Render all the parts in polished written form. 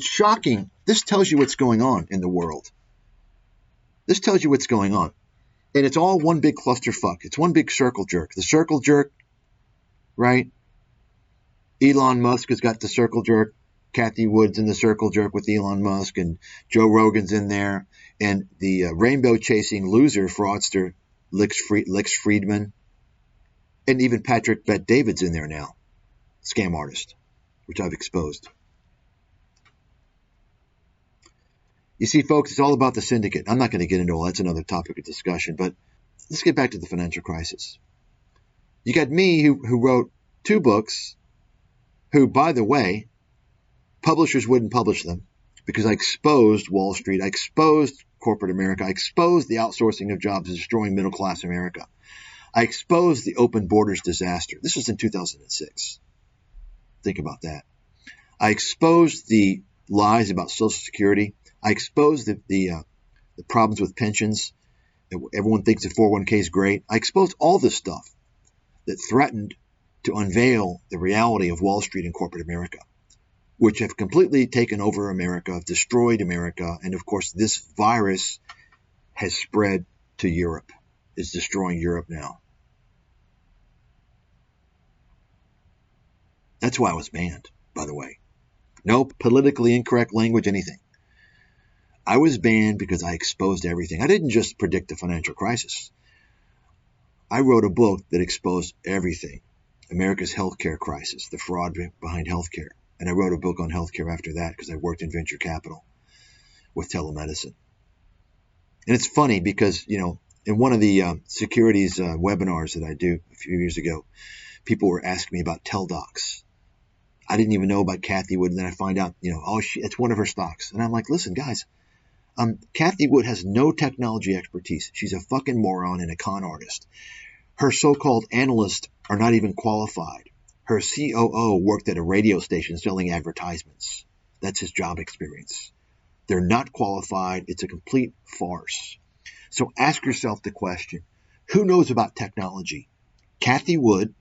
it's shocking. This tells you what's going on in the world. This tells you what's going on. And it's all one big clusterfuck. It's one big circle jerk. The circle jerk, right? Elon Musk has got the circle jerk. Kathy Wood's in the circle jerk with Elon Musk, and Joe Rogan's in there. And the rainbow-chasing loser fraudster, Lex Friedman, and even Patrick Bet-David's in there now, scam artist, which I've exposed. You see, folks, it's all about the syndicate. I'm not going to get into all that's another topic of discussion, but let's get back to the financial crisis. You got me, who wrote 2 books, who, by the way, publishers wouldn't publish them because I exposed Wall Street, I exposed corporate America, I exposed the outsourcing of jobs destroying middle-class America. I exposed the open borders disaster. This was in 2006. Think about that. I exposed the lies about Social Security. I exposed the problems with pensions. Everyone thinks the 401k is great. I exposed all this stuff that threatened to unveil the reality of Wall Street and corporate America, which have completely taken over America, destroyed America, and of course this virus has spread to Europe. It's destroying Europe now. That's why I was banned, by the way. No politically incorrect language, anything. I was banned because I exposed everything. I didn't just predict the financial crisis. I wrote a book that exposed everything. America's healthcare crisis, the fraud behind healthcare. And I wrote a book on healthcare after that because I worked in venture capital with telemedicine. And it's funny because, you know, in one of the securities webinars that I do a few years ago, people were asking me about TelDocs. I didn't even know about Kathy Wood, and then I find out, you know, oh, it's one of her stocks. And I'm like, listen, guys, Kathy Wood has no technology expertise. She's a fucking moron and a con artist. Her so-called analysts are not even qualified. Her COO worked at a radio station selling advertisements. That's his job experience. They're not qualified. It's a complete farce. So ask yourself the question, who knows about technology? Kathy Wood,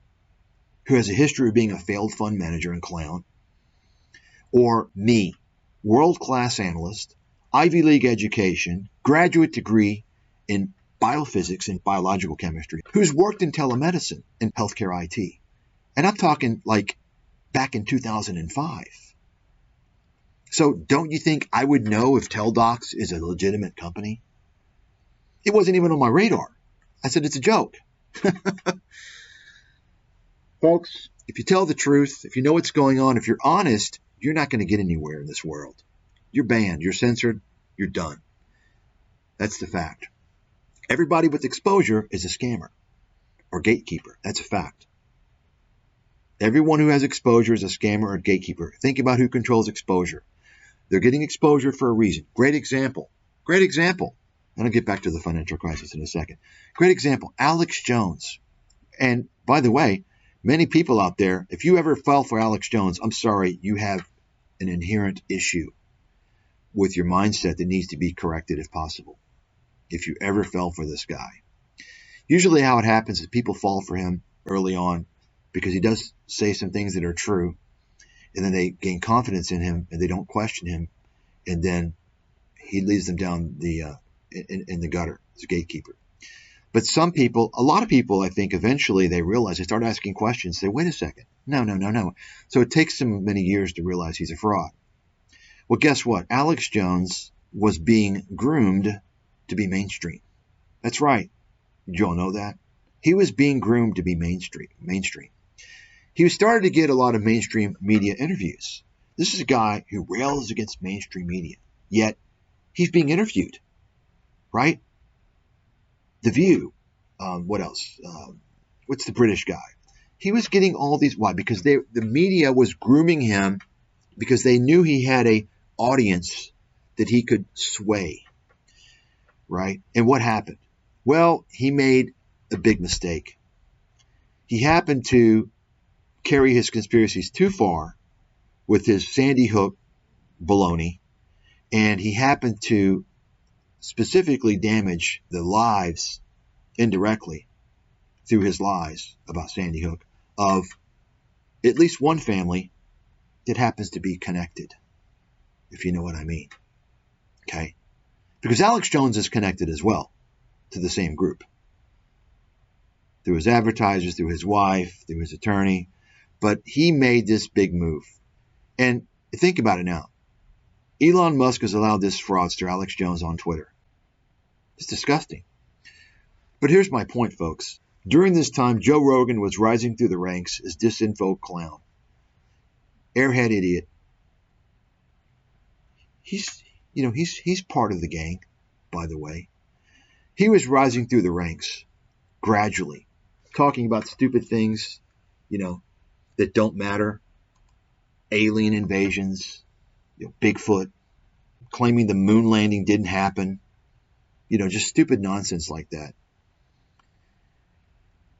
who has a history of being a failed fund manager and clown, or me, world-class analyst, Ivy League education, graduate degree in biophysics and biological chemistry, who's worked in telemedicine and healthcare IT. And I'm talking like back in 2005. So don't you think I would know if TelDocs is a legitimate company? It wasn't even on my radar. I said, it's a joke. Folks, if you tell the truth, if you know what's going on, if you're honest, you're not going to get anywhere in this world. You're banned. You're censored. You're done. That's the fact. Everybody with exposure is a scammer or gatekeeper. That's a fact. Everyone who has exposure is a scammer or a gatekeeper. Think about who controls exposure. They're getting exposure for a reason. Great example. Great example. And I'll get back to the financial crisis in a second. Great example. Alex Jones. And by the way, many people out there, if you ever fell for Alex Jones, I'm sorry, you have an inherent issue with your mindset that needs to be corrected if possible. If you ever fell for this guy. Usually how it happens is people fall for him early on because he does say some things that are true, and then they gain confidence in him and they don't question him, and then he leads them down the in the gutter as a gatekeeper. But some people, a lot of people, I think eventually they realize, they start asking questions, say, wait a second, no. So it takes them many years to realize he's a fraud. Well, guess what? Alex Jones was being groomed to be mainstream. That's right. Did you all know that? He was being groomed to be mainstream. He was starting to get a lot of mainstream media interviews. This is a guy who rails against mainstream media, yet he's being interviewed, right? The View. What else? What's the British guy? He was getting all these. Why? Because the media was grooming him because they knew he had a audience that he could sway, right? And what happened? Well, he made a big mistake. He happened to carry his conspiracies too far with his Sandy Hook baloney, and he happened to specifically damage the lives indirectly through his lies about Sandy Hook of at least one family that happens to be connected. if you know what I mean. Okay? Because Alex Jones is connected as well to the same group. Through his advertisers, through his wife, through his attorney. But he made this big move. And think about it now. Elon Musk has allowed this fraudster, Alex Jones, on Twitter. It's disgusting. But here's my point, folks. During this time, Joe Rogan was rising through the ranks as disinfo clown. Airhead idiot. He's part of the gang, by the way. He was rising through the ranks gradually, talking about stupid things, that don't matter. Alien invasions, Bigfoot, claiming the moon landing didn't happen, just stupid nonsense like that.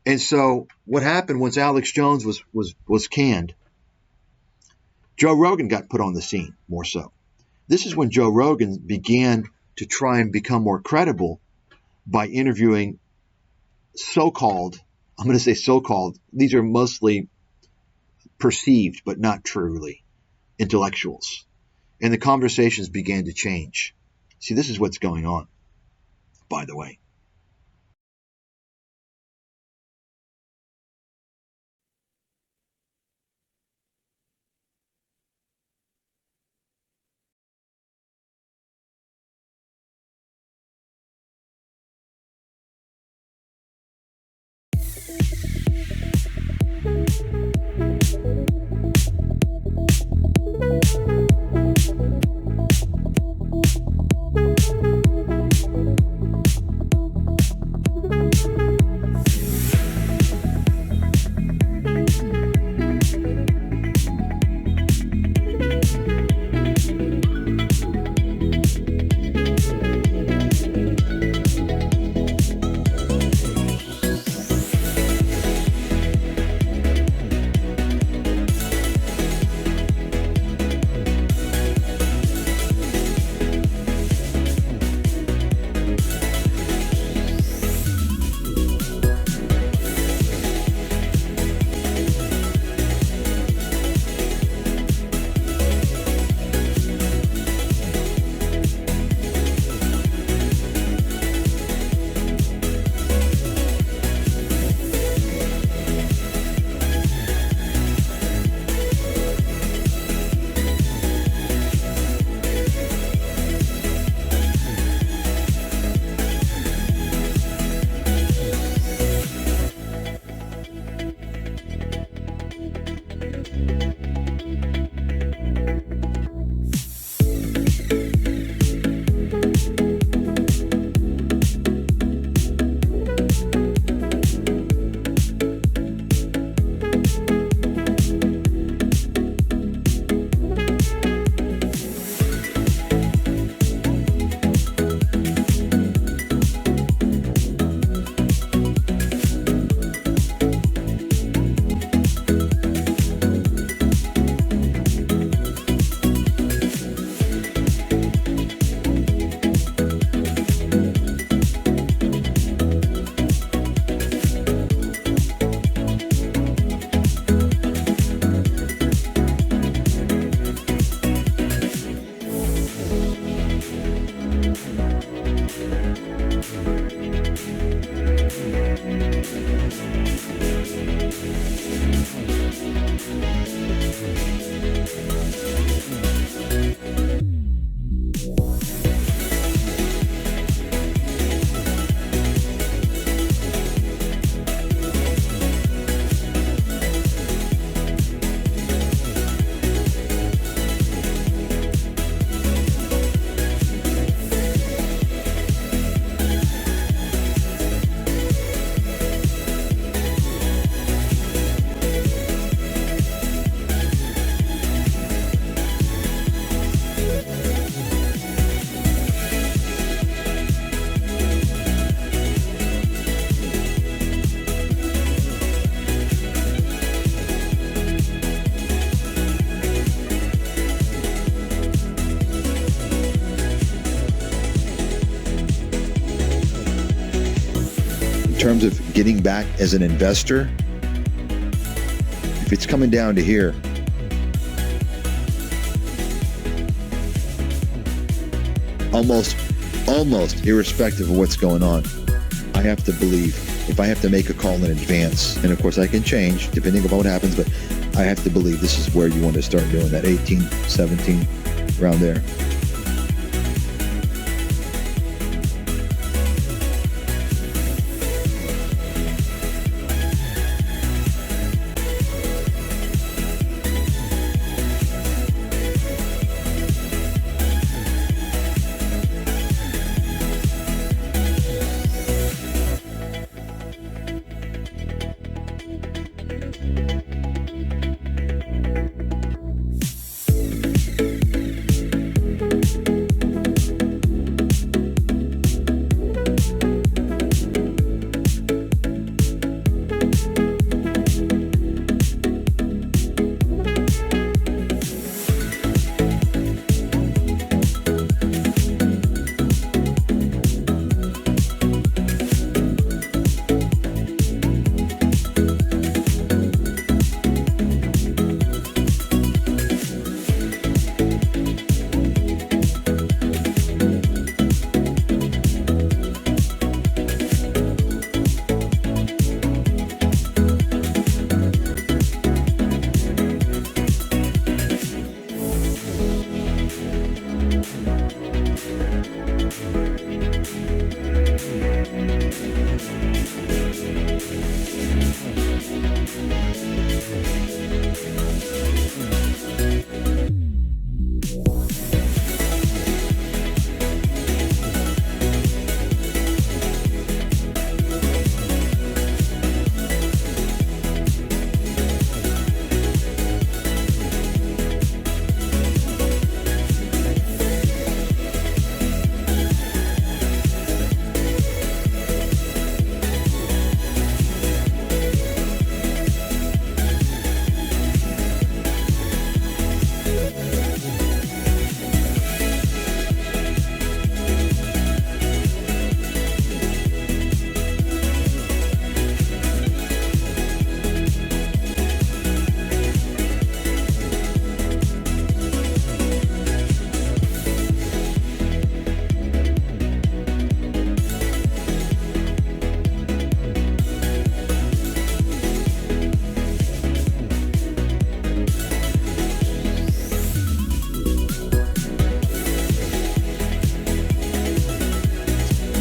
And so what happened once Alex Jones was canned, Joe Rogan got put on the scene more so. This is when Joe Rogan began to try and become more credible by interviewing so-called, I'm going to say so-called, these are mostly perceived but not truly, intellectuals. And the conversations began to change. See, this is what's going on, by the way. terms of getting back as an investor, if it's coming down to here, almost irrespective of what's going on. I have to believe. If I have to make a call in advance, and of course I can change depending on what happens, but I have to believe this is where you want to start doing that 18, 17, around there.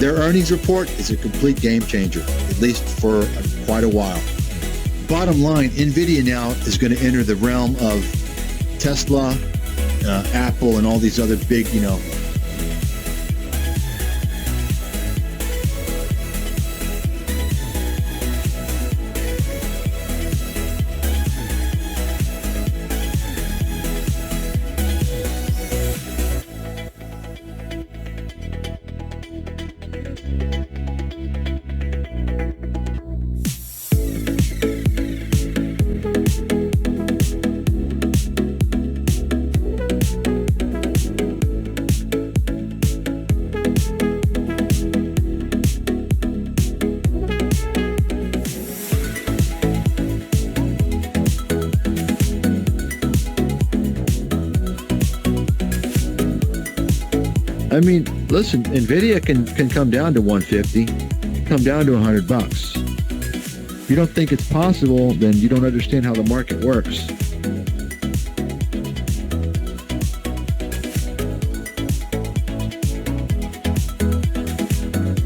Their earnings report is a complete game changer, at least for quite a while. Bottom line, NVIDIA now is going to enter the realm of Tesla, Apple, and all these other big, I mean, listen, NVIDIA can come down to 150, come down to $100. If you don't think it's possible, then you don't understand how the market works.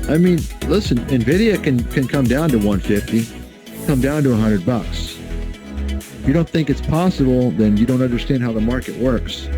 I mean, listen, NVIDIA can come down to 150, come down to $100. If you don't think it's possible, then you don't understand how the market works.